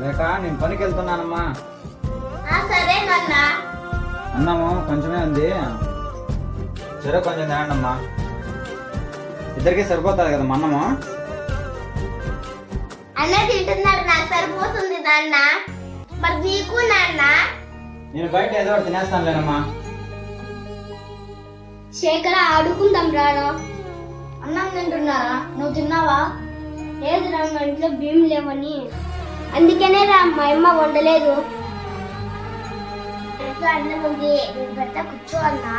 రేఖ నేను పనికి వెళ్తున్నానమ్మా. సరే నాన్న. అన్నము కొంచెమే ఉంది, సరే కొంచెం తినండి అమ్మా. ఇద్దరికి సరిపోతుంది కదా అన్నము. అన్న తింటున్నాడు, నాకు సరిపోతుంది నాన్న. మరి నీకు నాన్న? నేను బయట ఏదో ఒకటి తినేస్తాను లేనమ్మా. శేఖర ఆడుకుందాం రారా. అన్నం తింటున్నారా? నువ్వు తిన్నావా? లేదు రా, మా ఇంట్లో బియ్యం లేవని. అందుకనే రా మా అమ్మ వండలేదు. ఇంట్లో అన్నం ఉంది, నేను పెడతా కూర్చో అన్నా.